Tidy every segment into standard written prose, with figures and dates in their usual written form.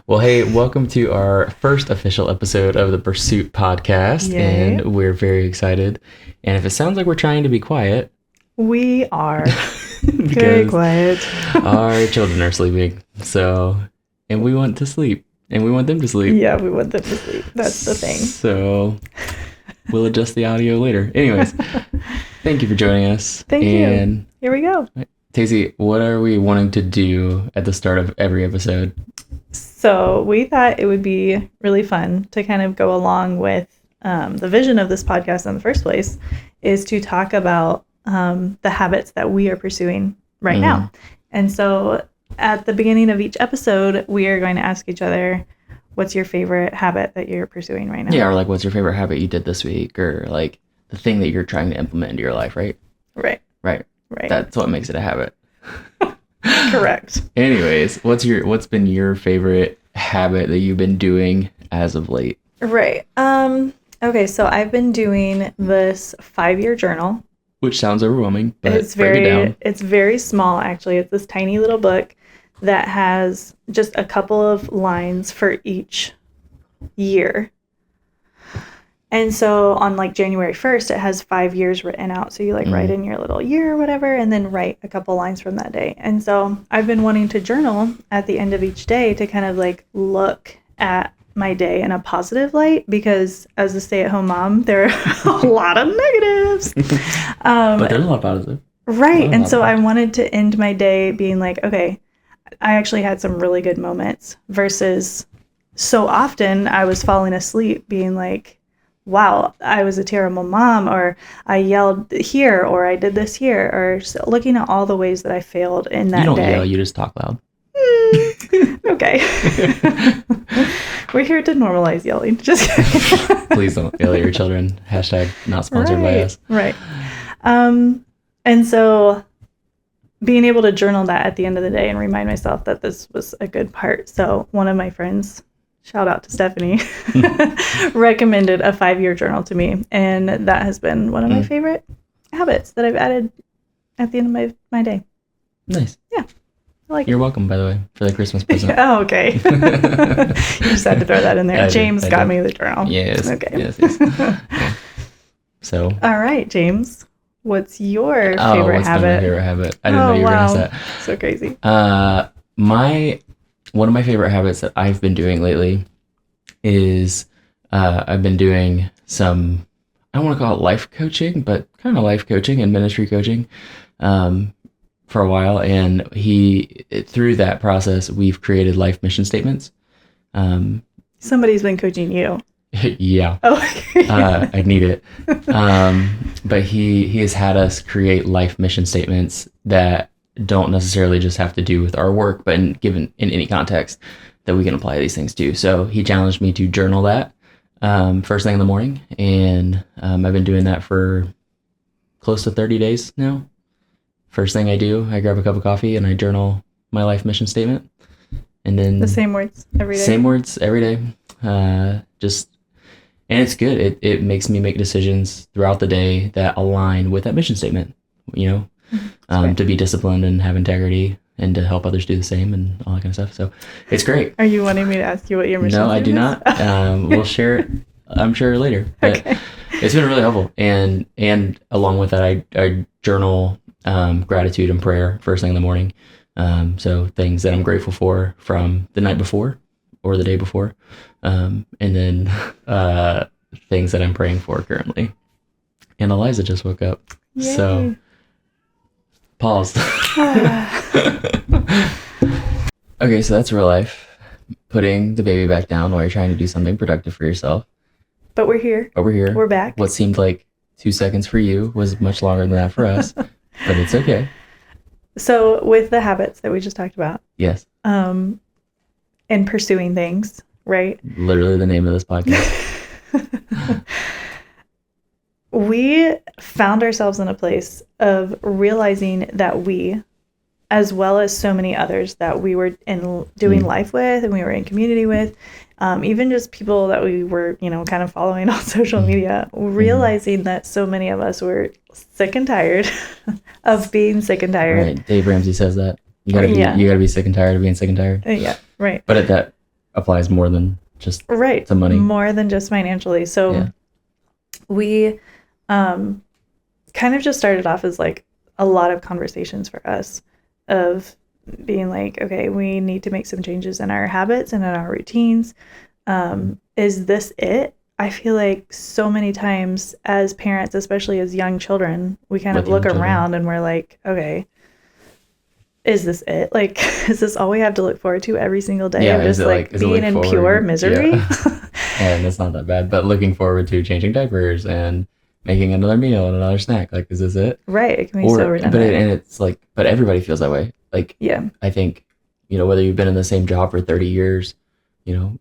Well, hey, welcome to our first official episode of the Pursuit podcast. Yay. And we're very excited. And if it sounds like we're trying to be quiet, We are very because quiet. our children are sleeping. And we want to sleep. And we want them to sleep. Yeah, we want them to sleep. That's the thing. So we'll adjust the audio later. Anyways, thank you for joining us. Thank and you. Here we go. Tacy, what are we wanting to do at the start of every episode? So we thought it would be really fun to kind of go along with the vision of this podcast in the first place is to talk about the habits that we are pursuing right now. And so at the beginning of each episode, we are going to ask each other, what's your favorite habit that you're pursuing right now? Yeah, or like what's your favorite habit you did this week, or like the thing that you're trying to implement into your life, right? Right. Right. That's what makes it a habit. Correct. Anyways, what's been your favorite habit that you've been doing as of late? Right. Okay, so I've been doing this 5-year journal. Which sounds overwhelming, but It's break it down. It's very small actually. It's this tiny little book that has just a couple of lines for each year. And so on like January 1st, it has 5 years written out. So you like write in your little year or whatever, and then write a couple lines from that day. And so I've been wanting to journal at the end of each day to kind of like look at my day in a positive light, because as a stay-at-home mom, there are a lot of negatives. But there's a lot of positive. Right. And so I wanted to end my day being like, okay, I actually had some really good moments, versus so often I was falling asleep being like, wow, I was a terrible mom, or I yelled here, or I did this here, or looking at all the ways that I failed in that day. You don't yell, you just talk loud. Okay. We're here to normalize yelling. Just kidding. Please don't yell at your children. Hashtag not sponsored by us. Right. And so being able to journal that at the end of the day and remind myself that this was a good part. So one of my friends, shout out to Stephanie, recommended a 5-year journal to me. And that has been one of my favorite habits that I've added at the end of my day. Nice. Yeah. You're welcome, by the way, for the Christmas present. Oh, okay. You just had to throw that in there. James got me the journal. Yes. Okay. Yes. Yeah. So. All right, James. What's your Oh, favorite what's habit? my favorite habit? I didn't know you were going to say that. So crazy. One of my favorite habits that I've been doing lately is I've been doing some, I don't want to call it life coaching, but kind of life coaching and ministry coaching for a while. And through that process, we've created life mission statements. Somebody's been coaching you. Yeah. Oh, I need it. But he has had us create life mission statements that don't necessarily just have to do with our work, but given in any context that we can apply these things to. So he challenged me to journal that first thing in the morning. And I've been doing that for close to 30 days now. First thing I do, I grab a cup of coffee and I journal my life mission statement. And then the same words every day. Same words every day. And it's good. It makes me make decisions throughout the day that align with that mission statement, to be disciplined and have integrity and to help others do the same and all that kind of stuff. So it's great. Are you wanting me to ask you what your mission No, I do statement not. We'll share it, I'm sure, later. But Okay. It's been really helpful. And along with that, I journal gratitude and prayer first thing in the morning. So things that I'm grateful for from the night before or the day before. And then things that I'm praying for currently. And Eliza just woke up. Yay. So pause. Okay, so that's real life. Putting the baby back down while you're trying to do something productive for yourself. But we're here. Over here. We're back. What seemed like 2 seconds for you was much longer than that for us. But it's okay. So with the habits that we just talked about, Yes. and pursuing things, right? Literally the name of this podcast. We found ourselves in a place of realizing that we, as well as so many others that we were doing life with and we were in community with, even just people that we were, kind of following on social media, realizing that so many of us were sick and tired of being sick and tired. Right. Dave Ramsey says that. You gotta be sick and tired of being sick and tired. Yeah, right. But at that applies more than just right to money. more than just financially. So Yeah. we kind of just started off as like a lot of conversations for us of being like, okay, we need to make some changes in our habits and in our routines. Is this it? I feel like so many times as parents, especially as young children, we kind of With young look children. around and we're like, okay, is this it? Like, is this all we have to look forward to every single day? Yeah, Of is just it like is it being in forward? pure misery? Yeah. And it's not that bad, but looking forward to changing diapers and making another meal and another snack. Like, is this it? Right. It can be Or so but redundant. and it's like, but everybody feels that way. Like, Yeah. I think, whether you've been in the same job for 30 years,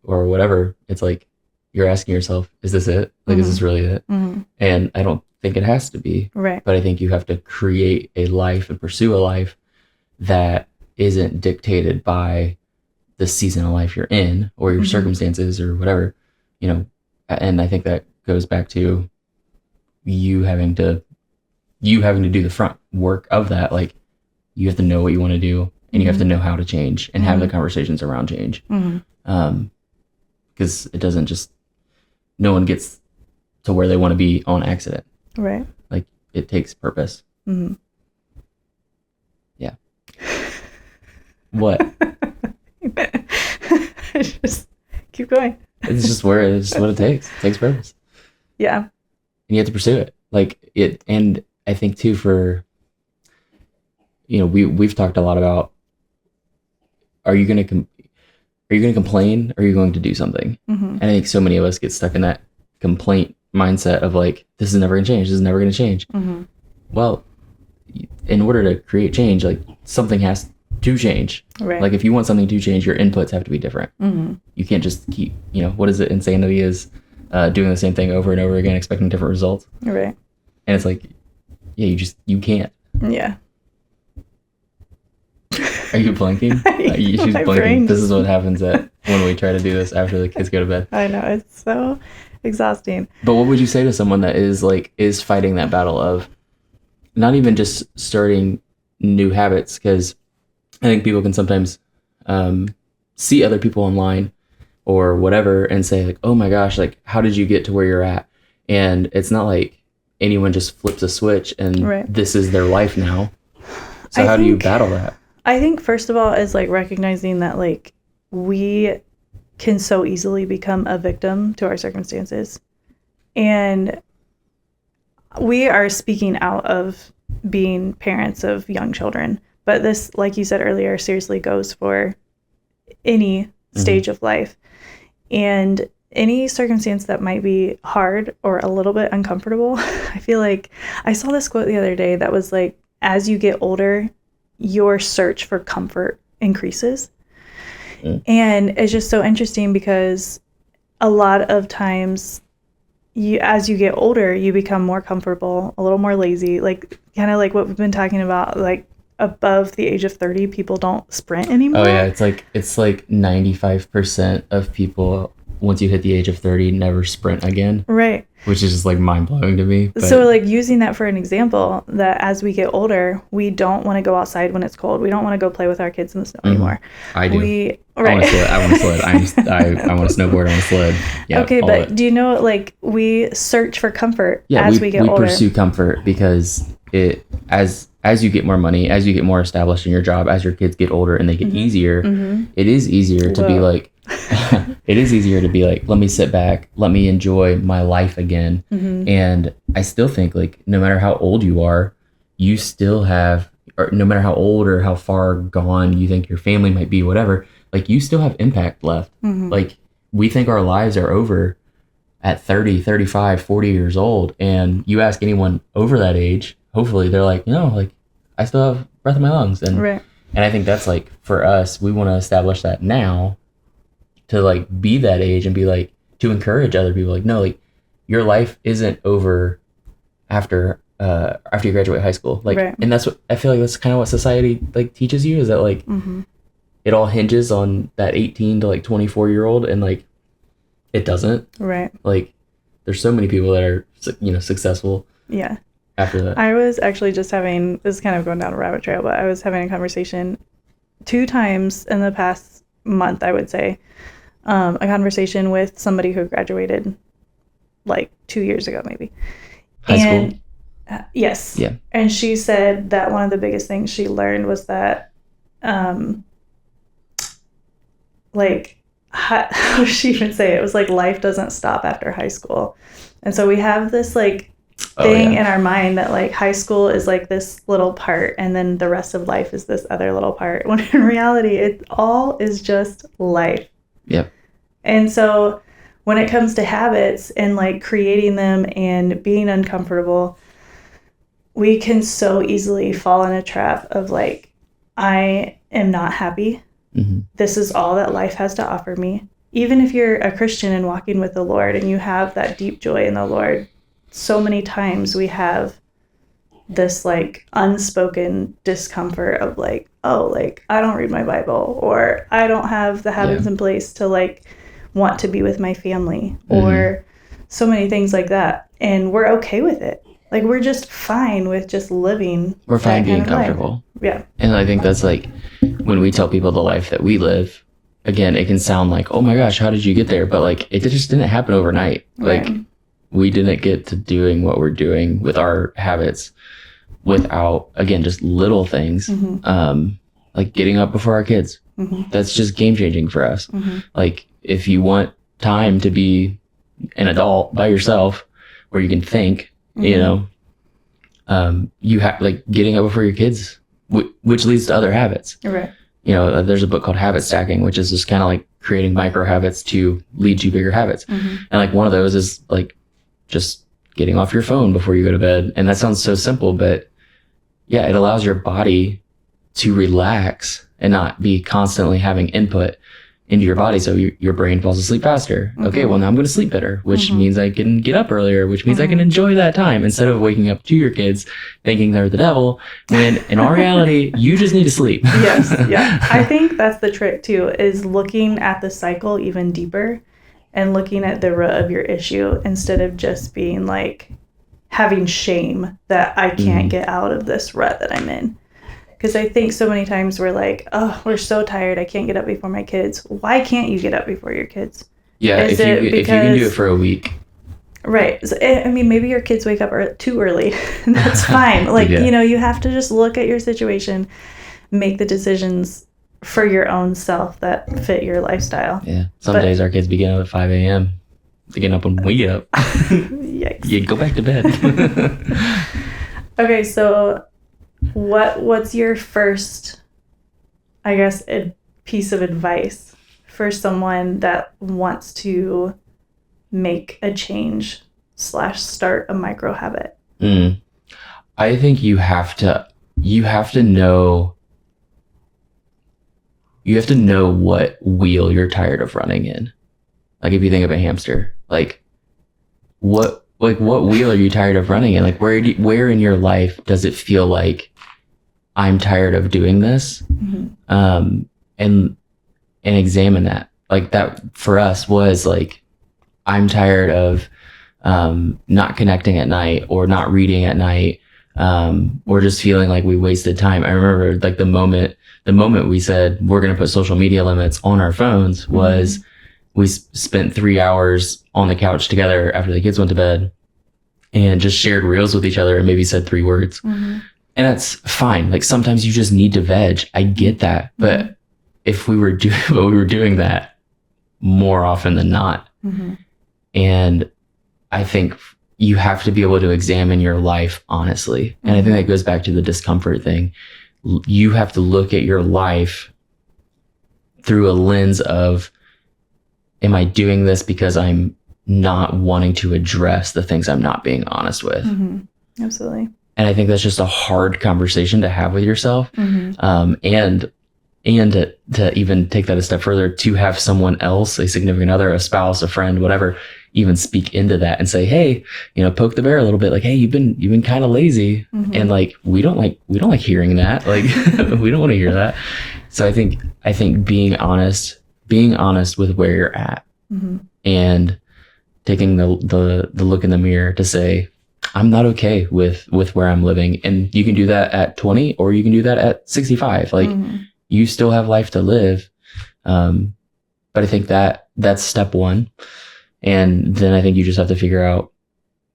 or whatever, it's like you're asking yourself, is this it? Like, is this really it? Mhm. And I don't think it has to be, Right. but I think you have to create a life and pursue a life that isn't dictated by the season of life you're in or your Mhm. circumstances or whatever, and I think that goes back to you having to do the front work of that. Like, you have to know what you want to do, and you have to know how to change and have the conversations around change. Mhm. Because it doesn't just, no one gets to where they want to be on accident. Right. Like, it takes purpose. Mhm. Yeah. What? Just keep going. It's what it takes. It takes purpose. Yeah. And you have to pursue it. Like it, and I think too, for, we've talked a lot about, are you going to complain, or are you going to do something? Mhm. And I think so many of us get stuck in that complaint mindset of like, this is never going to change. This is never going to change. Mhm. Well, in order to create change, like, something has to change. Right. Like, if you want something to change, your inputs have to be different. Mhm. You can't just keep, what is it? Insanity is doing the same thing over and over again, expecting different results. Right. And it's like, yeah, you can't. Yeah. Are you blinking? She's My blinking. brain This just- is what happens when we try to do this after the kids go to bed. I know, it's so exhausting. But what would you say to someone that is fighting that battle of not even just starting new habits? Because I think people can sometimes see other people online or whatever and say like, oh my gosh, like, how did you get to where you're at? And it's not like anyone just flips a switch and Right. this is their life now. So I how do you think- battle that? I think first of all is like recognizing that like we can so easily become a victim to our circumstances. And we are speaking out of being parents of young children, but this, like you said earlier, seriously goes for any stage of life. And any circumstance that might be hard or a little bit uncomfortable, I feel like I saw this quote the other day that was like, as you get older, your search for comfort increases. And it's just so interesting because a lot of times as you get older, you become more comfortable, a little more lazy, like kind of like what we've been talking about, like above the age of 30, people don't sprint anymore. Oh yeah, it's like 95% of people once you hit the age of 30 never sprint again, Right. which is just like mind blowing to me. But So like using that for an example, that as we get older, we don't want to go outside when it's cold. We don't want to go play with our kids in the snow anymore. I do. We I want to sled. I want to sled. I want to snowboard. I want to sled. Yeah. okay, all but of it. do you know like we search for comfort Yeah, as we get older? pursue comfort because it as you get more money, as you get more established in your job, as your kids get older and they get easier, it is easier to be Whoa. like, it is easier to be like, let me sit back, let me enjoy my life again. And I still think like no matter how old you are, you still have, or no matter how old or how far gone you think your family might be, whatever, like you still have impact left. Like we think our lives are over at 30, 35, 40 years old. And you ask anyone over that age, hopefully they're like, no, like I still have breath in my lungs. And Right. and I think that's like for us, we want to establish that now to like be that age and be like, to encourage other people, like, no, like your life isn't over after you graduate high school. Like, Right. and that's what I feel like that's kind of what society like teaches you, is that like it all hinges on that 18 to like 24-year-old, and like it doesn't. Right. Like there's so many people that are successful Yeah. after that. I was actually just having, this is kind of going down a rabbit trail, but I was having a conversation 2 times in the past month, I would say, a conversation with somebody who graduated like 2 years ago, maybe. High school? Yes. Yeah. And she said that one of the biggest things she learned was that, like, how did she even say it? It was like life doesn't stop after high school. And so we have this like thing in our mind that like high school is like this little part and then the rest of life is this other little part, when in reality it all is just life. Yep. And so when it comes to habits and like creating them and being uncomfortable, we can so easily fall in a trap of like, I am not happy. Mm-hmm. This is all that life has to offer me. Even if you're a Christian and walking with the Lord and you have that deep joy in the Lord, so many times we have this like unspoken discomfort of like, oh, like I don't read my Bible, or I don't have the habits in place to like want to be with my family, or so many things like that. And we're okay with it. Like we're just fine with just living. We're fine being comfortable. Yeah. And I think that's like when we tell people the life that we live, again, it can sound like, oh my gosh, how did you get there? But like it just didn't happen overnight. Right. Like we didn't get to doing what we're doing with our habits without, again, just little things. Like getting up before our kids. That's just game changing for us. Like if you want time to be an adult by yourself where you can think, you know, you have like getting up before your kids, which leads to other habits. Right. You know, there's a book called Habit Stacking, which is just kind of like creating micro habits to lead to bigger habits. And like one of those is like just getting off your phone before you go to bed. And that sounds so simple, but yeah, it allows your body to relax and not be constantly having input into your body, so your brain falls asleep faster. Okay, well now I'm going to sleep better, which means I can get up earlier, which means I can enjoy that time instead of waking up to your kids thinking they're the devil, when in all reality, you just need to sleep. Yes, yeah. I think that's the trick too, is looking at the cycle even deeper and looking at the root of your issue instead of just being like having shame that I can't get out of this rut that I'm in. Because I think so many times we're like, oh, we're so tired, I can't get up before my kids. Why can't you get up before your kids? Yeah, if you can do it for a week. Right. So, I mean, maybe your kids wake up too early. That's fine. Like, you know, you have to just look at your situation, make the decisions for your own self that fit your lifestyle. Yeah. Some days our kids begin up at 5 a.m. They get up when we get up. Yikes. You go back to bed. Okay, so what's your first, I guess, piece of advice for someone that wants to make a change / start a micro habit? I think you have to know what wheel you're tired of running in. Like if you think of a hamster, like what wheel are you tired of running in? Like where in your life does it feel like I'm tired of doing this? And examine that. Like that for us was like, I'm tired of not connecting at night or not reading at night, or just feeling like we wasted time. I remember like the moment we said we're going to put social media limits on our phones was we spent 3 hours on the couch together after the kids went to bed and just shared reels with each other and maybe said 3 words. And that's fine. Like sometimes you just need to veg. I get that. But if we were doing that more often than not, and I think you have to be able to examine your life honestly. And I think that goes back to the discomfort thing. You have to look at your life through a lens of, am I doing this because I'm not wanting to address the things I'm not being honest with? Absolutely. And I think that's just a hard conversation to have with yourself. And to even take that a step further, to have someone else, a significant other, a spouse, a friend, whatever, even speak into that and say, hey, you know, poke the bear a little bit. Like, hey, you've been kind of lazy. And like, we don't like hearing that. Like, we don't want to hear that. So I think being honest with where you're at, and taking the look in the mirror to say, I'm not okay with where I'm living. And you can do that at 20 or you can do that at 65. Like you still have life to live. But I think that's step one. And then I think you just have to figure out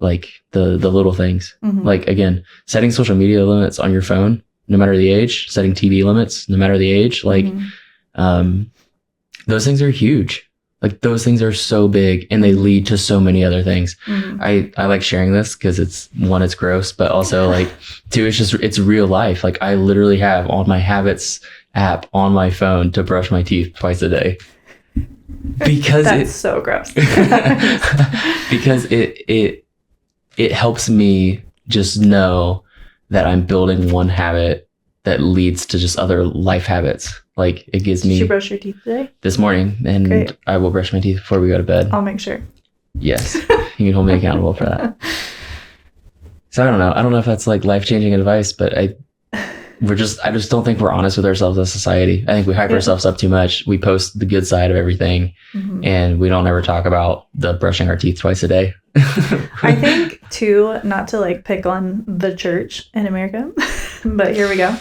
like the little things. Mhm. Like, again, setting social media limits on your phone, no matter the age, setting TV limits, no matter the age, like, Mhm. those things are huge. Like, those things are so big and they lead to so many other things. Mhm. I like sharing this because it's gross, but also like two, it's real life. Like, I literally have on my Habits app on my phone to brush my teeth twice a day because That's so gross. because it helps me just know that I'm building one habit that leads to just other life habits. Like, it gives Did me you brush your teeth today? this morning, and Great. I will brush my teeth before we go to bed. I'll make sure. Yes, you can hold me accountable for that. So I don't know. I don't know if that's like life-changing advice, but I just don't think we're honest with ourselves as a society. I think we hype ourselves up too much. We post the good side of everything, and we don't ever talk about the brushing our teeth twice a day. I think too, not to like pick on the church in America, but here we go.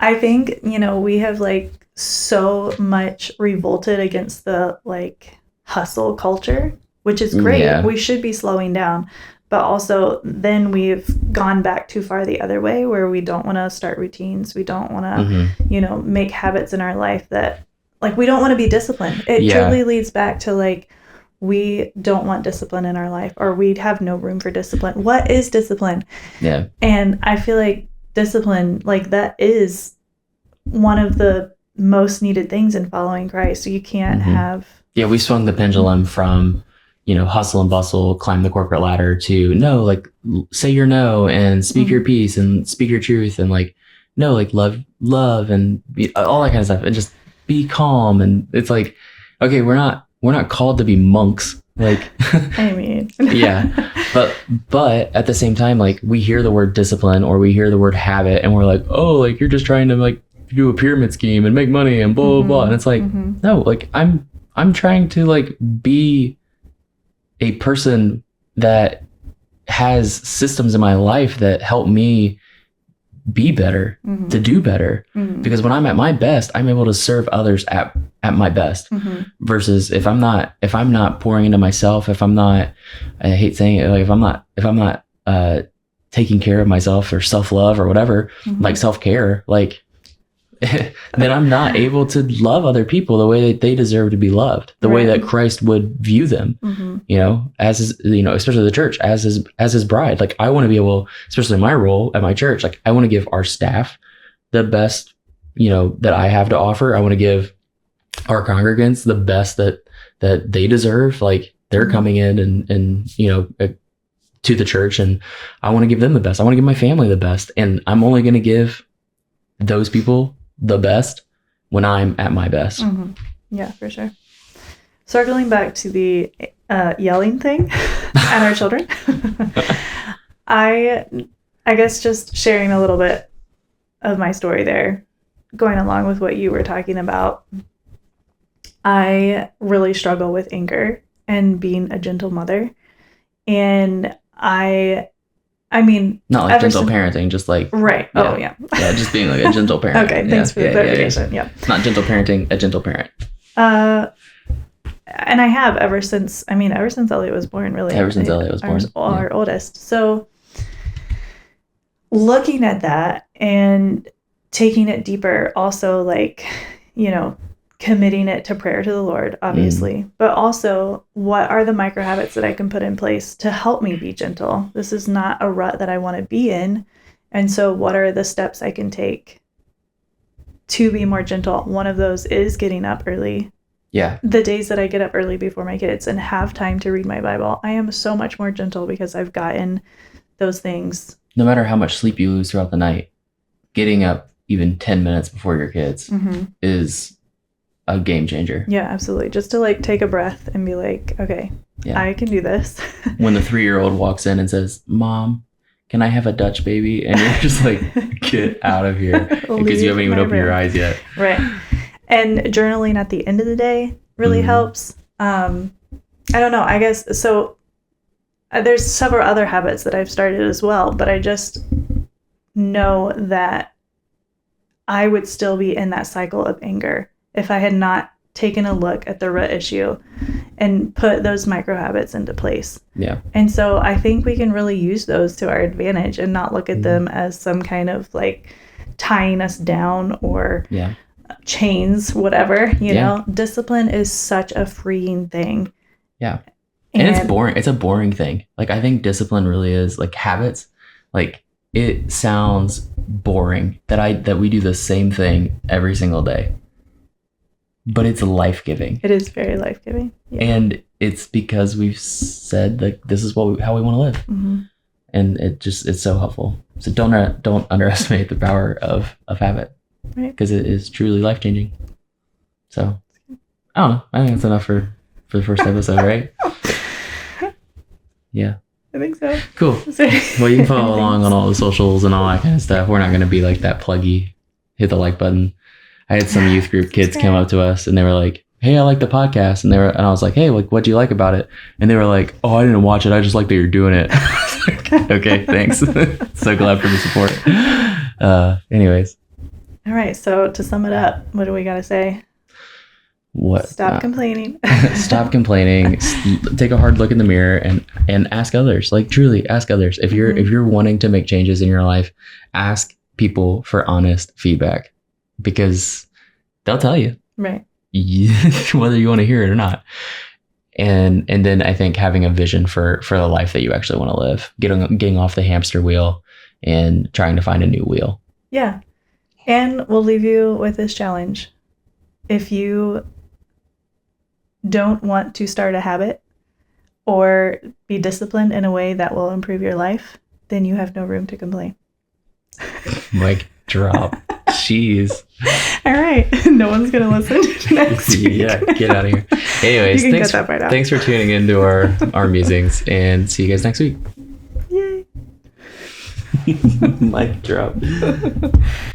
I think, we have like so much revolted against the like hustle culture, which is great. Yeah. We should be slowing down. But also then we've gone back too far the other way where we don't want to start routines. We don't want to, make habits in our life that like we don't want to be disciplined. It truly leads back to like we don't want discipline in our life, or we'd have no room for discipline. What is discipline? Yeah. And I feel like discipline, like that is one of the most needed things in following Christ. So you can't have. Yeah, we swung the pendulum from, hustle and bustle, climb the corporate ladder to no, like say your no and speak your peace and speak your truth and like, no, like love and all that kind of stuff and just be calm. And it's like, okay, we're not called to be monks. Like, I mean, yeah, but at the same time, like we hear the word discipline or we hear the word habit and we're like, oh, like you're just trying to like do a pyramid scheme and make money and blah, blah, blah. And it's like, no, like I'm trying to like be a person that has systems in my life that help me be better, to do better. Because when I'm at my best, I'm able to serve others at my best. Versus if I'm not pouring into myself, if I'm not, I hate saying it, like if I'm not taking care of myself or self-love or whatever, like self-care, like then I'm not able to love other people the way that they deserve to be loved, the way that Christ would view them, as his, especially the church as his bride. Like I want to be able, especially in my role at my church, like I want to give our staff the best, that I have to offer. I want to give our congregants the best that they deserve. Like they're coming in and to the church, and I want to give them the best. I want to give my family the best, and I'm only going to give those people the best when I'm at my best. Yeah, for sure. Circling back to the yelling thing at our children, I guess just sharing a little bit of my story there, going along with what you were talking about. I really struggle with anger and being a gentle mother, and I mean, not like gentle parenting, just like right. Yeah. Oh yeah. Yeah, just being like a gentle parent. Okay, thanks for the clarification. Yeah. Not gentle parenting, a gentle parent. And I have ever since Elliot was born, really. Ever since Elliot was born. Our oldest. So looking at that and taking it deeper, also like, committing it to prayer to the Lord, obviously, but also what are the micro habits that I can put in place to help me be gentle? This is not a rut that I want to be in. And so what are the steps I can take to be more gentle? One of those is getting up early. Yeah. The days that I get up early before my kids and have time to read my Bible, I am so much more gentle because I've gotten those things. No matter how much sleep you lose throughout the night, getting up even 10 minutes before your kids is a game changer. Yeah, absolutely. Just to like take a breath and be like, okay, I can do this. When the 3-year-old walks in and says, Mom, can I have a Dutch baby? And you're just like, get out of here because you haven't even opened your eyes yet. Right. And journaling at the end of the day really helps. I don't know. I guess so. There's several other habits that I've started as well, but I just know that I would still be in that cycle of anger if I had not taken a look at the root issue and put those micro habits into place. Yeah. And so I think we can really use those to our advantage and not look at them as some kind of like tying us down or chains, whatever, you know. Discipline is such a freeing thing. Yeah. And it's boring. It's a boring thing. Like, I think discipline really is like habits. Like, it sounds boring that we do the same thing every single day, but it's life-giving. It is very life-giving. Yeah. And it's because we've said that this is how we want to live. Mm-hmm. And it's so helpful. So don't underestimate the power of habit, right? Because it is truly life-changing. So I don't know. I think that's enough for the first episode, right? Yeah. I think so. Cool. Well, you can follow along on all the socials and all that kind of stuff. We're not going to be like that pluggy, hit the like button. I had some youth group kids come up to us and they were like, "Hey, I like the podcast." And I was like, "Hey, like, what do you like about it?" And they were like, "Oh, I didn't watch it. I just like that you're doing it." Okay, thanks. So glad for the support. Anyways. All right. So to sum it up, what do we got to say? What? Stop complaining. Stop complaining. Take a hard look in the mirror and ask others. Like, truly ask others. If you're wanting to make changes in your life, ask people for honest feedback, because they'll tell you, right, whether you want to hear it or not. And then I think having a vision for the life that you actually want to live, getting off the hamster wheel and trying to find a new wheel. Yeah. And we'll leave you with this challenge. If you don't want to start a habit or be disciplined in a way that will improve your life, then you have no room to complain. Mic drop. Jeez. All right. No one's going to listen next week. Yeah, get out of here. Anyways, thanks for tuning into our musings, and see you guys next week. Yay. Mic drop.